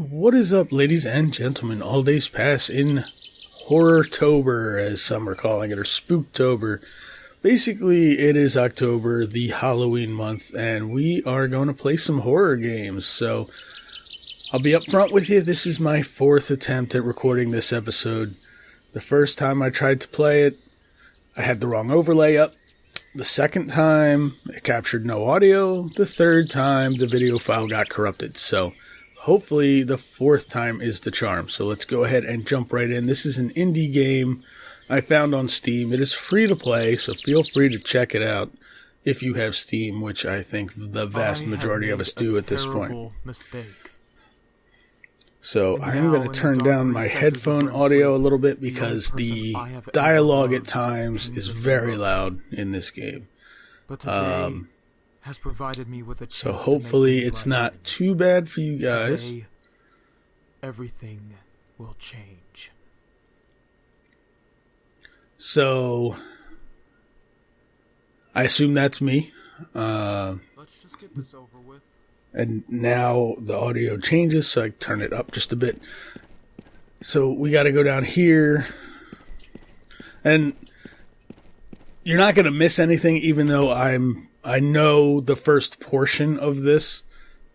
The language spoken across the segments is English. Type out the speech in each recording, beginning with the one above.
What is up, ladies and gentlemen? All days pass in Horrortober, as some are calling it, or Spooktober. Basically, it is October, the Halloween month, and we are going to play some horror games. So, I'll be upfront with you. This is my fourth attempt at recording this episode. The first time I tried to play it, I had the wrong overlay up. The second time, it captured no audio. The third time, the video file got corrupted. So, hopefully the fourth time is the charm. So let's go ahead and jump right in. This is an indie game I found on Steam. It is free to play, so feel free to check it out if you have Steam, which I think the vast majority of us do at this point. So I'm going to turn down my headphone audio a little bit because the dialogue at times is very loud in this game. Has provided me with a chance so hopefully it's not too bad for you guys. Today, everything will change. So I assume that's me. Let's just get this over with. And now the audio changes, so I turn it up just a bit. So we got to go down here. And you're not going to miss anything, even though I know the first portion of this.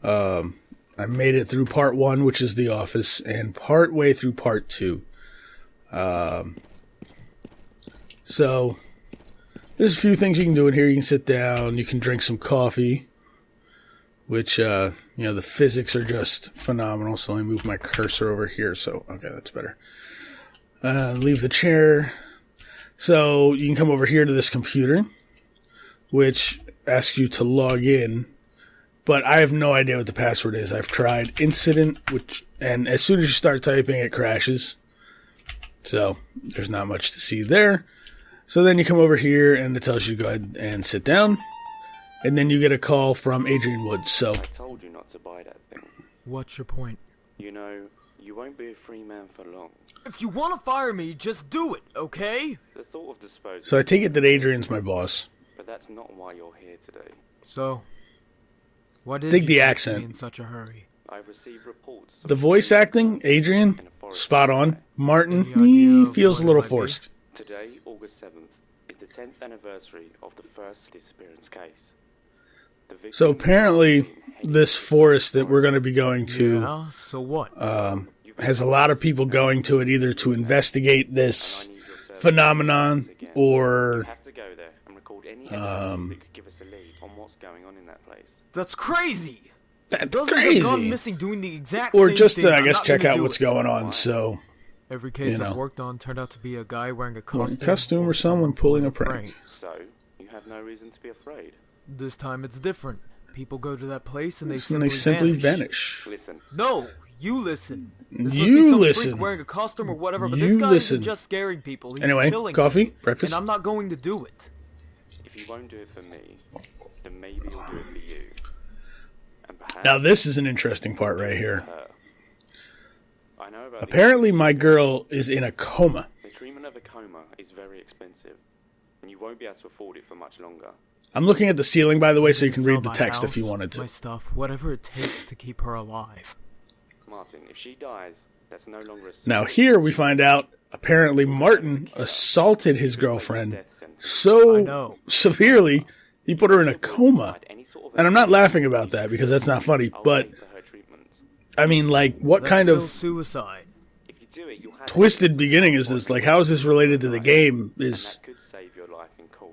I made it through part 1, which is The Office, and part way through part 2. So there's a few things you can do in here. You can sit down, you can drink some coffee, which, the physics are just phenomenal. So let me move my cursor over here. So, okay, that's better. Leave the chair. So you can come over here to this computer, which asks you to log in, but I have no idea what the password is. I've tried incident, and as soon as you start typing, it crashes. So there's not much to see there. So then you come over here, and it tells you to go ahead and sit down, and then you get a call from Adrian Woods. So I told you not to buy that thing. What's your point? You know, you won't be a free man for long. If you want to fire me, just do it, okay? The thought of disposing. So I take it that Adrian's my boss. But that's not why you're here today. So, why did Dig you the take accent. me in such a hurry? I've received reports. The voice acting, Adrian, spot on. Martin, Any idea he of feels what a it little might be? forced. Today, August 7th, is the 10th anniversary of the first disappearance case. The victim So apparently, this forest that we're going to be going to Yeah, so what? has a lot of people going to it either to investigate this phenomenon or You have to go there and record any evidence that could give us a lead on what's going on in that place. That's crazy! that's Dozens have gone crazy. missing doing the exact Or same just thing. to, I I'm guess, not check gonna out do what's it. going on. So, Every case you I've know. worked on turned out to be a guy wearing a wearing costume. a costume or someone pulling a prank. So, you have no reason to be afraid. This time it's different. People go to that place and they And they simply vanish. Listen, No, you listen. This You must be some listen. freak wearing a costume or whatever, but You this guy listen. isn't just scaring people. He's Anyway, killing coffee, them, breakfast. and I'm not going to do it. if you won't do it for me, then maybe he'll do it for you. And perhaps Now this is an interesting part right here. her. I know about Apparently my girl is in a coma. the treatment of a coma is very expensive, and you won't be able to afford it for much longer. I'm looking at the ceiling, by the way, so you can Sell read the my text if house, you wanted My to. stuff, whatever it takes to keep her alive. Martin, if she dies, that's no longer a Now here we find out apparently Martin assaulted his girlfriend so I know. severely he put her in a coma. any sort of And I'm not laughing about that because that's not funny, but pay for her treatment. I mean, like, what That's kind still of suicide? If you do it, you'll have twisted beginning is this? Like, how is this related to the game and is that could save your life in court.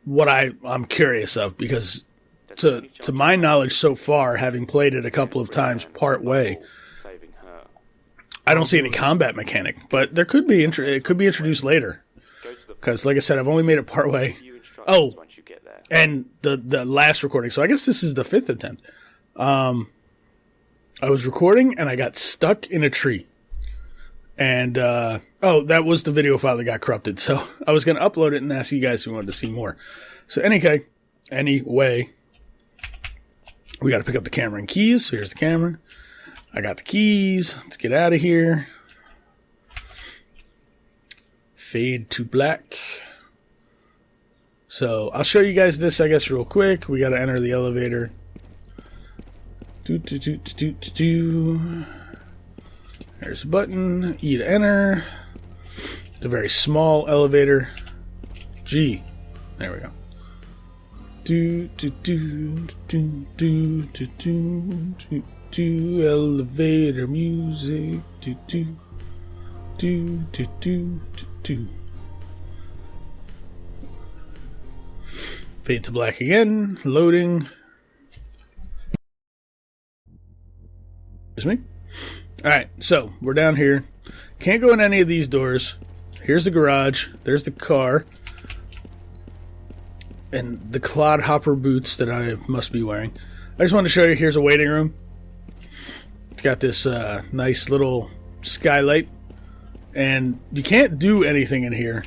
what I'm curious of, because to my knowledge so far, having played it a couple of times part way, Saving her. I don't see any combat mechanic, but there could be it could be introduced later. Go to the Because, like I said, I've only made it part way. few instructions Oh, once you get there. and the last recording. So I guess this is the 5th attempt. I was recording and I got stuck in a tree. And, that was the video file that got corrupted. So I was going to upload it and ask you guys if you wanted to see more. So anyway, we got to pick up the camera and keys. So here's the camera. I got the keys. Let's get out of here. Fade to black. So I'll show you guys this, I guess, real quick. We got to enter the elevator. There's a button, E to enter. It's a very small elevator. G. There we go. Do do do do do do do do do elevator music. Do do do do do do do. Fade to black again. Loading. Excuse me. Alright, so we're down here. Can't go in any of these doors. Here's the garage. There's the car. And the clodhopper boots that I must be wearing. I just wanted to show you, here's a waiting room. It's got this nice little skylight. And you can't do anything in here.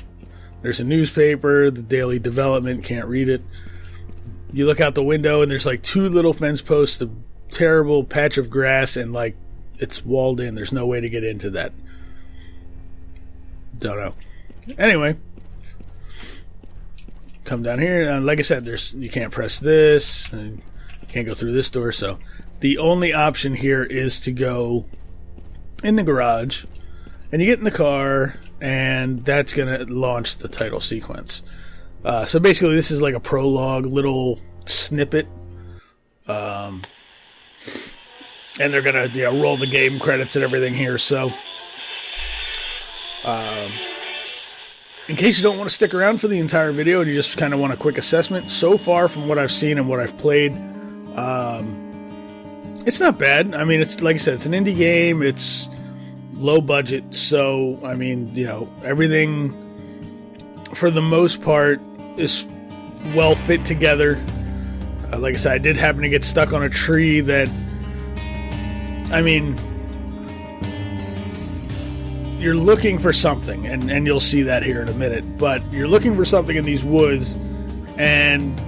There's a newspaper, the Daily Development, can't read it. You look out the window and there's like 2 little fence posts, a terrible patch of grass, and like it's walled in. There's no way to get into that. Don't know. Anyway, come down here. Like I said, you can't press this. You can't go through this door. So the only option here is to go in the garage, and you get in the car, and that's going to launch the title sequence. So basically, this is like a prologue, little snippet. And they're going to roll the game credits and everything here. So in case you don't want to stick around for the entire video and you just kind of want a quick assessment, so far from what I've seen and what I've played, it's not bad. I mean, it's like I said, it's an indie game. It's low budget, so I mean, everything for the most part is well fit together. Like I said, I did happen to get stuck on a tree that, I mean, you're looking for something, and you'll see that here in a minute, but you're looking for something in these woods, and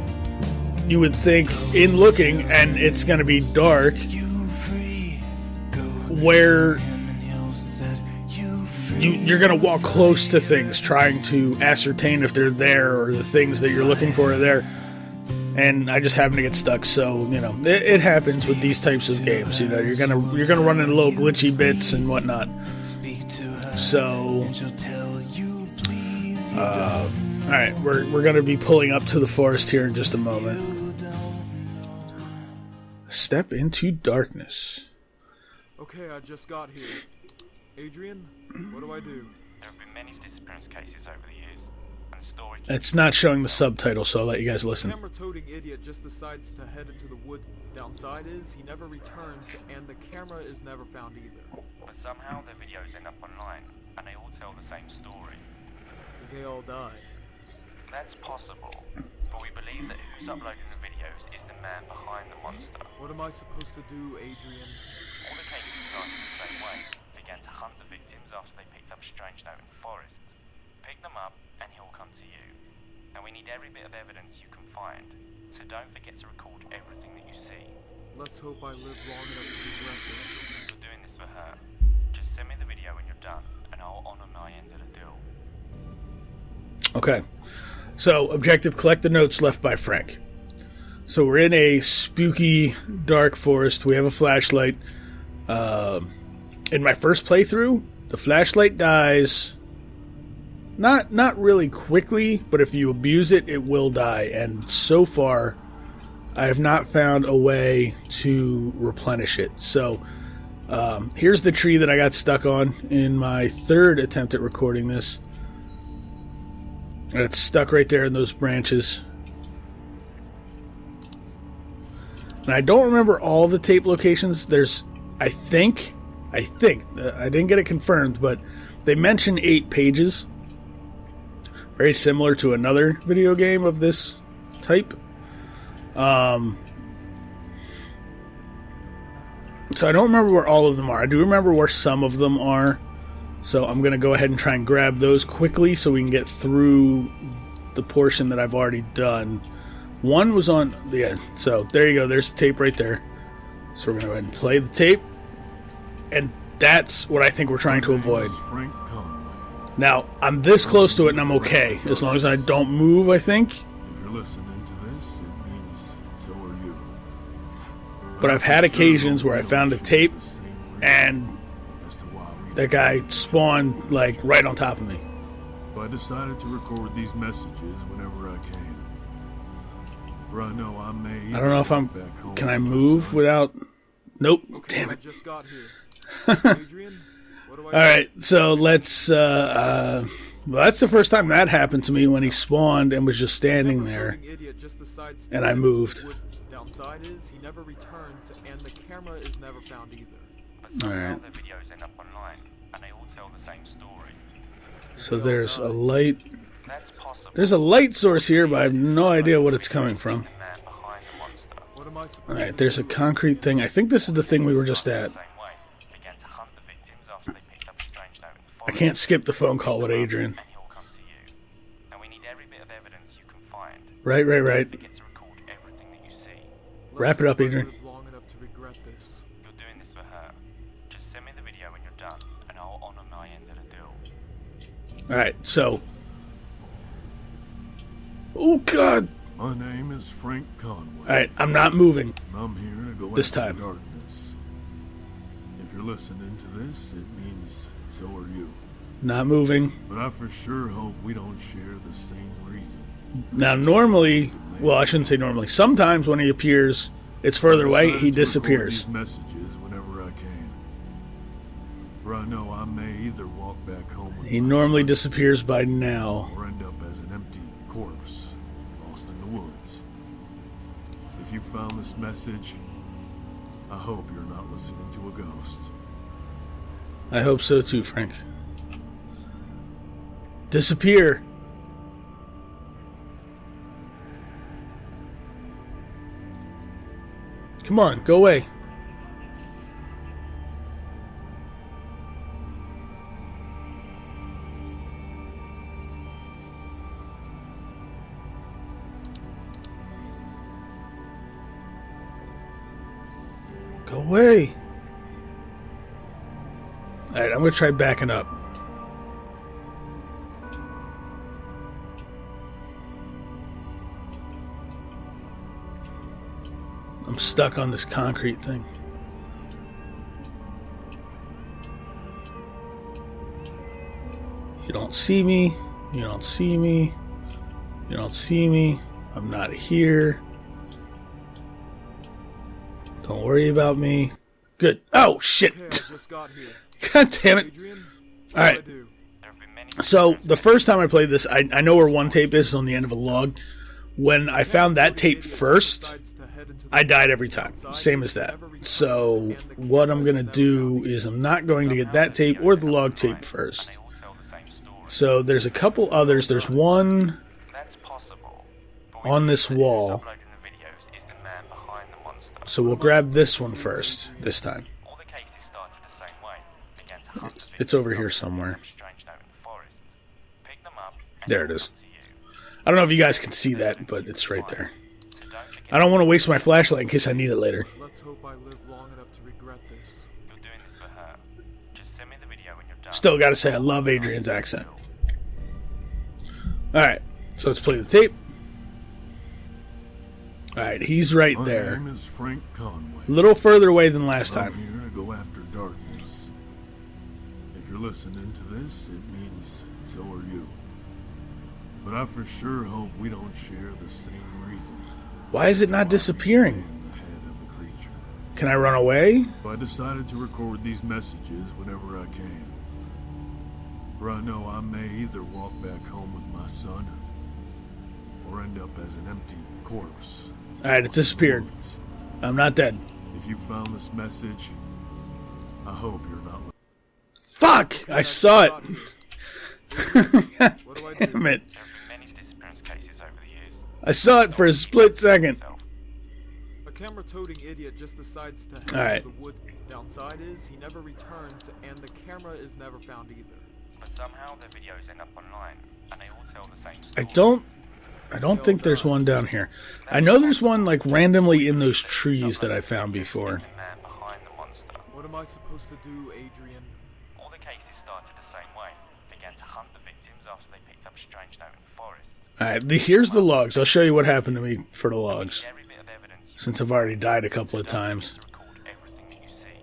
you would think in looking, and it's going to be dark, where you're going to walk close to things, trying to ascertain if they're there, or the things that you're looking for are there. And I just happen to get stuck, so it happens with these types of games. You're gonna run into little glitchy bits and whatnot. So, all right, we're gonna be pulling up to the forest here in just a moment. Step into darkness. Okay, I just got here. Adrian, what do I do? There have been many disappearance cases over the years, and storage. It's not showing the subtitle, so I'll let you guys listen. The camera-toting idiot just decides to head into the wood. Downside is he never returns, and the camera is never found either. But somehow their videos end up online, and they all tell the same story. They all die. That's possible, but we believe that who's uploading the videos is the man behind the monster. What am I supposed to do, Adrian? All the cases started the same way. Began to hunt the victims after they picked up a strange note in the forest. Pick them up, and he'll come to you. And we need every bit of evidence you can find, so don't forget to record everything that you see. Let's hope I live long enough to regret this. You're doing this for her. Just send me the video when you're done, and I'll honor my end of the deal. Okay. So, objective, collect the notes left by Frank. So we're in a spooky, dark forest. We have a flashlight. In my first playthrough, the flashlight dies. Not really quickly, but if you abuse it, it will die. And so far, I have not found a way to replenish it. So, here's the tree that I got stuck on in my third attempt at recording this. And it's stuck right there in those branches. And I don't remember all the tape locations. There's, I think, I didn't get it confirmed, but they mention 8 pages. Very similar to another video game of this type. So I don't remember where all of them are. I do remember where some of them are. So I'm going to go ahead and try and grab those quickly so we can get through the portion that I've already done. One was on the end. So there you go. There's the tape right there. So we're going to go ahead and play the tape. And that's what I think we're trying to avoid. Now, I'm this close to it and I'm okay. As long as I don't move, I think. If you're listening to this, it means so are you. But I've had occasions where I found a tape and That guy spawned, like, right on top of me. But I decided to record these messages whenever I can. For I know I may. I don't know if I'm... back home Can I with my move son. without... Nope. Okay, Damn I it. just got here. Adrian, what do I do? Alright, so let's... well, that's the first time that happened to me, when he spawned and was just standing there. Camera-toting idiot just decides to and I head into moved. the wood. Downside is he never returns, and the camera is never found either. But somehow Alright. their videos end up online, and they all tell the same story. So there's a light... That's possible. There's a light source here, but I have no idea what it's coming from. The man behind the monster. What am I supposed Alright, to there's a do? concrete thing. I think this is the thing we were just at. The same way, began to hunt the victims after they picked up a strange note in the I forest. can't skip the phone call with Adrian. And he'll come to you. And we need every bit of evidence you can find. Right. To get to record everything that you see. Wrap it up, Let's hope I Adrian. live long enough to regret this. You're doing this for her. Just send me the video when you're done, and I'll honor my end of the deal. Alright, so... Oh, God! My name is Frank Conway. Alright, I'm not moving. And I'm here to go This after time. darkness. If you're listening to this, it means so are you. Not moving. But I for sure hope we don't share the same reason. Now, normally... Well, I shouldn't say normally. Sometimes when he appears, it's further away, Decided he to record disappears. these messages whenever I can. For I know I may either walk back home with He my normally son disappears by now. or end up as an empty corpse lost in the woods. If you found this message, I hope you're not listening to a ghost. I hope so too, Frank. Disappear! Come on, go away. Go away. Alright, I'm gonna try backing up. I'm stuck on this concrete thing. You don't see me. You don't see me. You don't see me. I'm not here. Don't worry about me. Good. Oh, shit. Okay, I just got here. God damn it. Adrian, what All right. do I do? There have been many So, the first time I played this, I know where one tape is on the end of a log. When I found that tape first, I died every time. Same as that. So, what I'm going to do is I'm not going to get that tape or the log tape first. they all tell the same story. So, there's a couple others. There's one That's possible. But on we this think wall. uploading the videos is the man behind the monster. So, we'll grab this one first, this time. All the cases started the same way. Began to hunt the It's over victims here after they somewhere. picked up a strange note in the forest. Pick them up, and There it they'll is. come to you. I don't know if you guys can see that, but it's right there. So don't forget I don't want to waste my flashlight in case I need it later. Let's hope I live long enough to regret this. you're doing this for her. Just send me the video when you're done. Still gotta say, I love Adrian's accent. Alright, so let's play the tape. Alright, he's right My there. name is Frank Conway. A little further away than last I'm time. here to go after darkness. If you're listening to this, it means so are you. But I for sure hope we don't share the same reason. Why is it not disappearing? In the head of the creature. Can I run away? So I decided to record these messages whenever I can. For I know I may either walk back home with my son or end up as an empty corpse. Alright, it disappeared. Woods. I'm not dead. If you found this message, I hope you're not. Fuck! I saw it. God What do I do? damn it. There have been many disappearance cases over the years. I saw it for a split second. A camera-toting idiot just decides to head Alright. to the wood. Downside is he never returns, and the camera is never found either. But somehow their videos end up online, and they all tell the same story. I don't think there's one down here. I know there's one like randomly in those trees that I found before. The man behind the monster. What am I supposed to do, Adrian? All the cases started the same way. Began to hunt the victims after they picked up a strange note in the forest. Alright, here's the logs. I'll show you what happened to me for the logs. Every bit of evidence you Since I've already died a couple of times. to record everything that you see.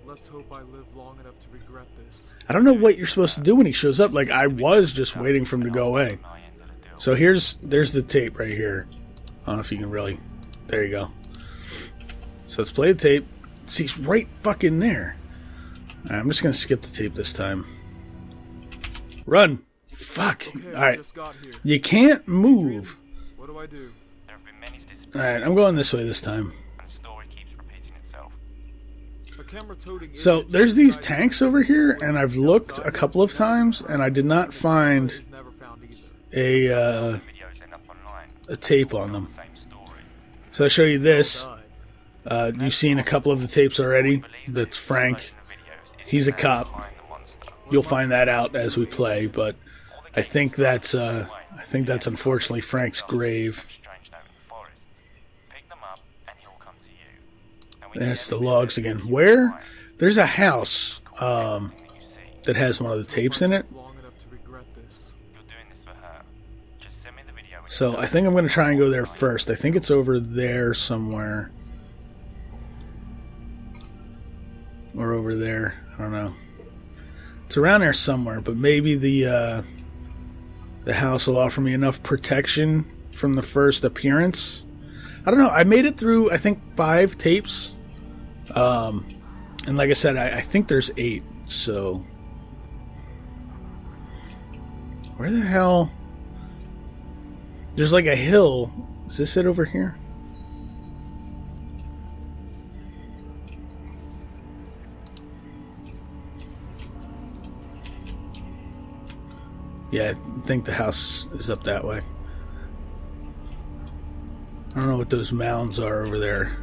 Let's hope I live long enough to regret this. I don't know what you're supposed to do when he shows up. Like, I was just waiting for him to go away. So there's the tape right here. I don't know if you can really... There you go. So let's play the tape. See, he's right fucking there. Alright, I'm just going to skip the tape this time. Run! Fuck! Okay, Alright. just got here. You can't move. What do I do? There have been many disappearances, Alright, I'm going this way this time. and the story keeps repeating itself. A camera toting So idiot there's just these decided tanks to over here, wait and I've looked a outside couple of and times, and I did not the find camera is never found either. a Videos end up online. tape on them. Same story. So I'll show you this. Died. You've seen a couple of the tapes already. That's Frank. He's a cop. You'll find that out as we play, but I think that's unfortunately Frank's grave. Strange note in the forest. Pick them up, and he'll come to you. And we There's need the logs again. Where? There's a house everything that you see. that has one of the tapes in it. Long enough to regret this. You're doing this for her. Just send me the video. when So you're I done. think I'm going to try and go there first. I think it's over there somewhere. Or over there. I don't know. It's around there somewhere, but maybe the house will offer me enough protection from the first appearance. I don't know. I made it through, I think, 5 tapes. And like I said, I think there's 8. So where the hell? There's like a hill. Is this it over here? Yeah, I think the house is up that way. I don't know what those mounds are over there.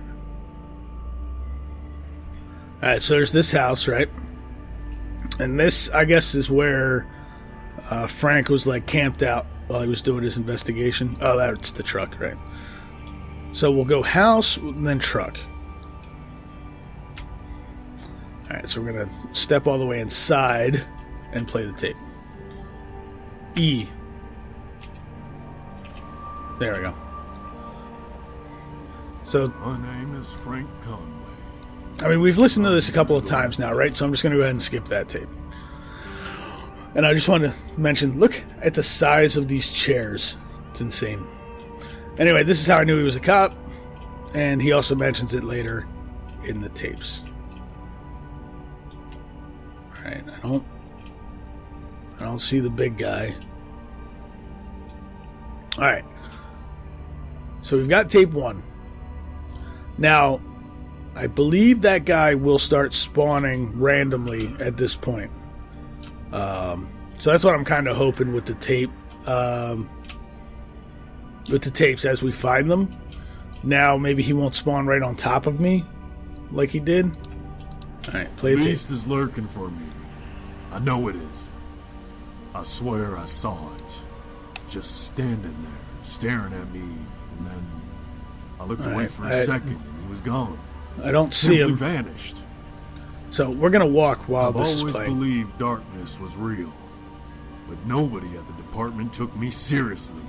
Alright, so there's this house, right? And this, I guess, is where Frank was like camped out while he was doing his investigation. Oh, that's the truck, right? So we'll go house, then truck. Alright, so we're going to step all the way inside and play the tape. E. There we go. So, My name is Frank Conway. I mean, we've listened to this a couple of times now, right? So I'm just going to go ahead and skip that tape. And I just want to mention, look at the size of these chairs. It's insane. Anyway, this is how I knew he was a cop. And he also mentions it later in the tapes. Alright, I don't see the big guy. Alright. So we've got tape 1. Now, I believe that guy will start spawning randomly at this point. So that's what I'm kind of hoping with the tape. With the tapes as we find them. Now, maybe he won't spawn right on top of me like he did. Alright, play the tape. Beast is lurking for me. I know it is. I swear I saw it. Just standing there, staring at me, and then I looked away Alright, for a second, and he was gone. I don't see Simply him. vanished. So we're going to walk while I've this is always playing. believed darkness was real, but nobody at the department took me seriously.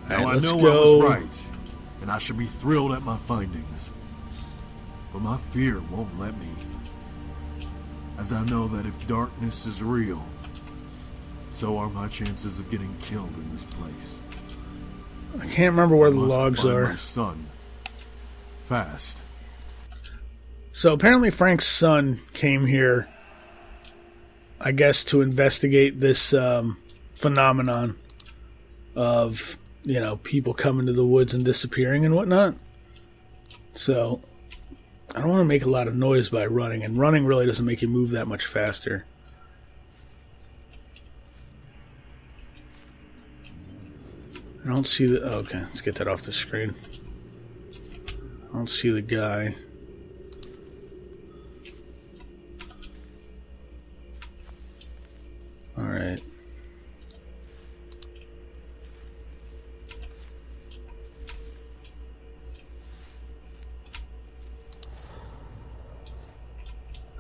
Now Alright, I let's know go. I was right, and I should be thrilled at my findings. But my fear won't let me. As I know that if darkness is real, so are my chances of getting killed in this place. I can't remember where I the must logs find are. my son. Fast. So apparently Frank's son came here, I guess, to investigate this phenomenon of, you know, people coming to the woods and disappearing and whatnot. So I don't want to make a lot of noise by running, and running really doesn't make you move that much faster. I don't see the... Oh, okay, let's get that off the screen. I don't see the guy. Alright.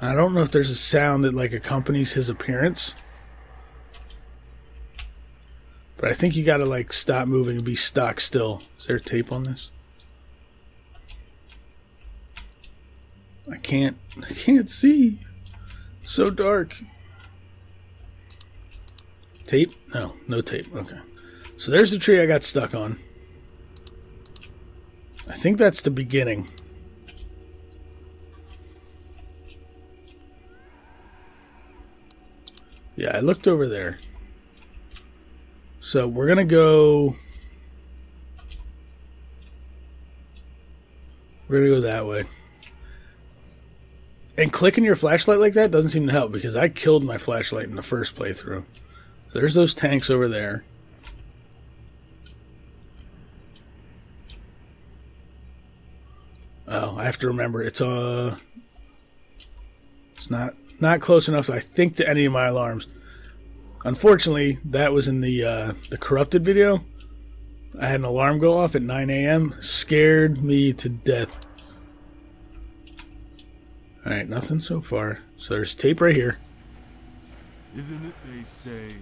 I don't know if there's a sound that like accompanies his appearance. But I think you gotta like stop moving and be stock still. Is there tape on this? I can't see. It's so dark. Tape? No tape. Okay. So there's the tree I got stuck on. I think that's the beginning. Yeah, I looked over there. So we're going to go... We're going to go that way. And clicking your flashlight like that doesn't seem to help because I killed my flashlight in the first playthrough. So there's those tanks over there. Oh, I have to remember it's not close enough, I think, to any of my alarms. Unfortunately, that was in the corrupted video. I had an alarm go off at 9 a.m. Scared me to death. Alright, nothing so far. So there's tape right here. Isn't it they say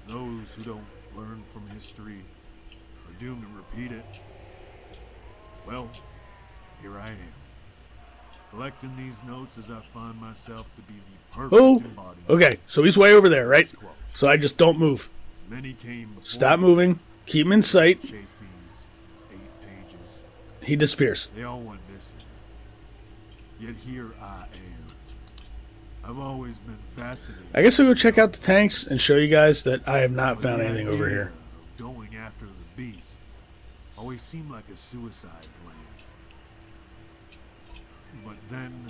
those who don't learn from history are doomed to repeat it? Well, here I am, collecting these notes as I find myself to be the perfect embodiment. Okay, so he's way over there, right? So I just don't move. Many came before Stop moving. Keep him in sight. chase these 8 pages. He disappears. They all went missing. Yet here I am. I've always been fascinated. I guess I'll go check out the tanks and show you guys that I have not by found the anything over idea here. of going after the beast always seemed like a suicide plan. But then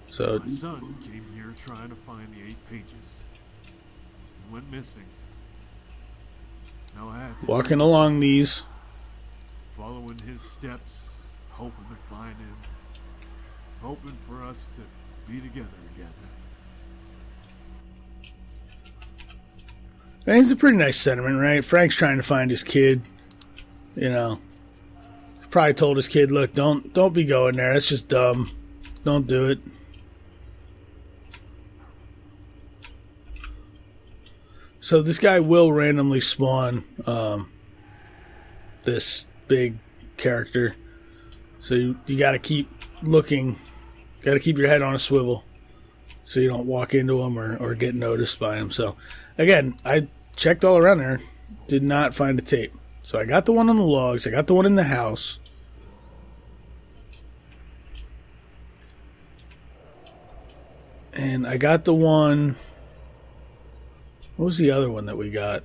So my son came here trying to find the 8 pages and went missing. Now I have to walking along these. following his steps, hoping to find him, hoping for us to be together again. And it's a pretty nice sentiment, right? Frank's trying to find his kid. You know, he probably told his kid, "Look, don't be going there. That's just dumb. Don't do it." So this guy will randomly spawn this big character. So you got to keep looking. Got to keep your head on a swivel so you don't walk into him or get noticed by him. So again, I checked all around there. Did not find a tape. So I got the one on the logs. I got the one in the house. And I got the one... What was the other one that we got?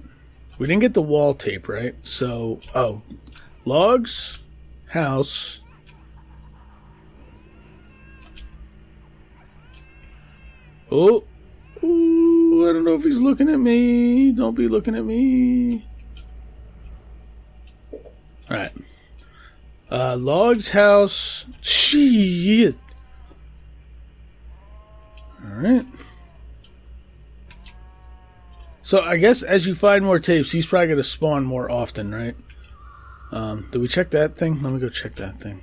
We didn't get the wall tape, right? So, logs, house. Oh, ooh, I don't know if he's looking at me. Don't be looking at me. All right. Logs, house. Shit. All right. So I guess as you find more tapes, he's probably going to spawn more often, right? Did we check that thing? Let me go check that thing.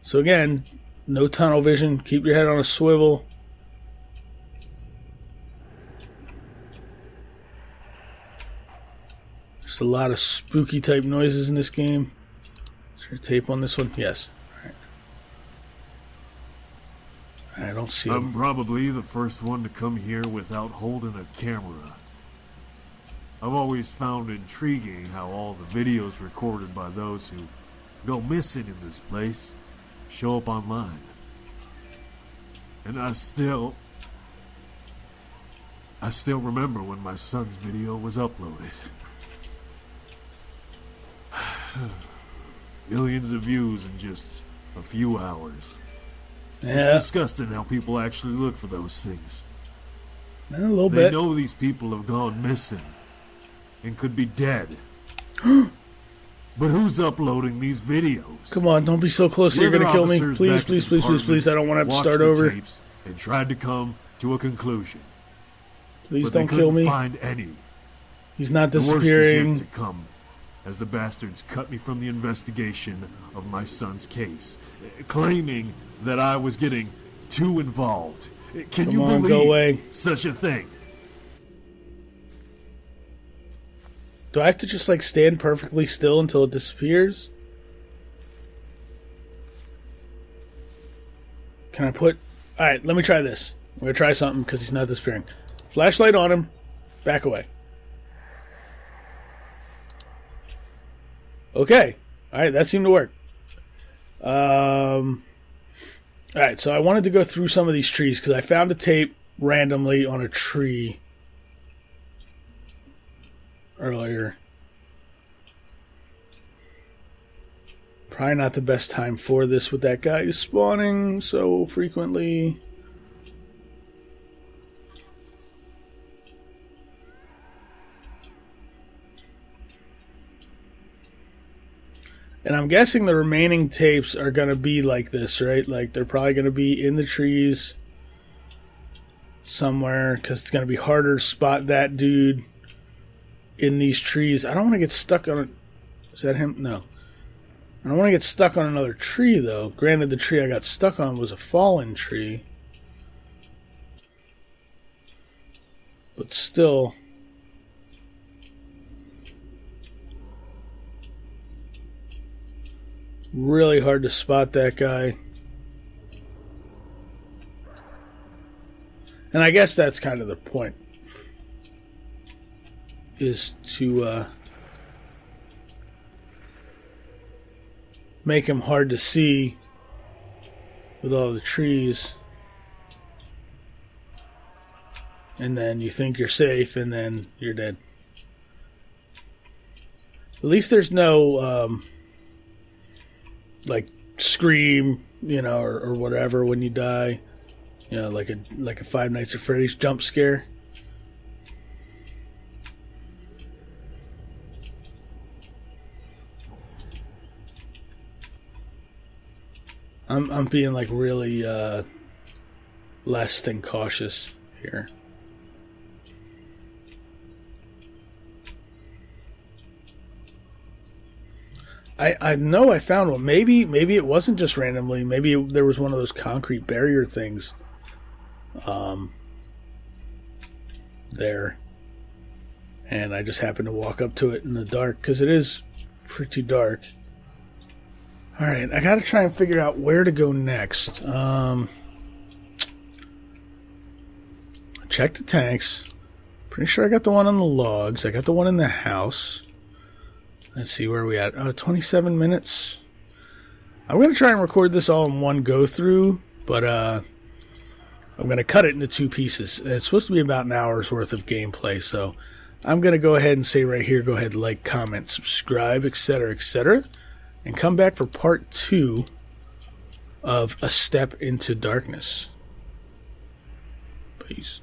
So again, no tunnel vision. Keep your head on a swivel. There's a lot of spooky type noises in this game. Is there tape on this one? Yes. I don't see him. I'm probably the first one to come here without holding a camera. I've always found intriguing how all the videos recorded by those who go missing in this place show up online. And I still remember when my son's video was uploaded. Millions of views in just a few hours. Yeah, It's disgusting how people actually look for those things. a little They bit. know these people have gone missing and could be dead. But who's uploading these videos? Come on, don't be so close. You're Other gonna kill me. officers Please, back at please, the please, please, department please. I don't want to have to watched start the over. tapes and tried to come to a conclusion. Please But don't they kill couldn't me. find any. He's not The worst is yet disappearing. to come, as the bastards cut me from the investigation of my son's case, claiming that I was getting too involved. Can Come you on, believe go away. such a thing? Do I have to just, like, stand perfectly still until it disappears? Can I put... Alright, let me try this. I'm going to try something because he's not disappearing. Flashlight on him. Back away. Okay. Alright, that seemed to work. Alright, so I wanted to go through some of these trees because I found a tape randomly on a tree earlier. Probably not the best time for this with that guy spawning so frequently. And I'm guessing the remaining tapes are going to be like this, right? Like, they're probably going to be in the trees somewhere, because it's going to be harder to spot that dude in these trees. I don't want to get stuck on it. Is that him? No. I don't want to get stuck on another tree, though. Granted, the tree I got stuck on was a fallen tree. But still... really hard to spot that guy. And I guess that's kind of the point. Is to make him hard to see with all the trees. And then you think you're safe and then you're dead. At least there's no... like scream, you know, or whatever when you die, you know, like a Five Nights at Freddy's jump scare. I'm being like really less than cautious here. I know I found one. Maybe it wasn't just randomly. Maybe there was one of those concrete barrier things there. And I just happened to walk up to it in the dark, because it is pretty dark. Alright, I gotta try and figure out where to go next. Check the tanks. Pretty sure I got the one on the logs. I got the one in the house. Let's see where we at. 27 minutes. I'm going to try and record this all in one go-through, but I'm going to cut it into two pieces. It's supposed to be about an hour's worth of gameplay, so I'm going to go ahead and say right here, go ahead, like, comment, subscribe, etc., and come back for part 2 of A Step into Darkness. Peace.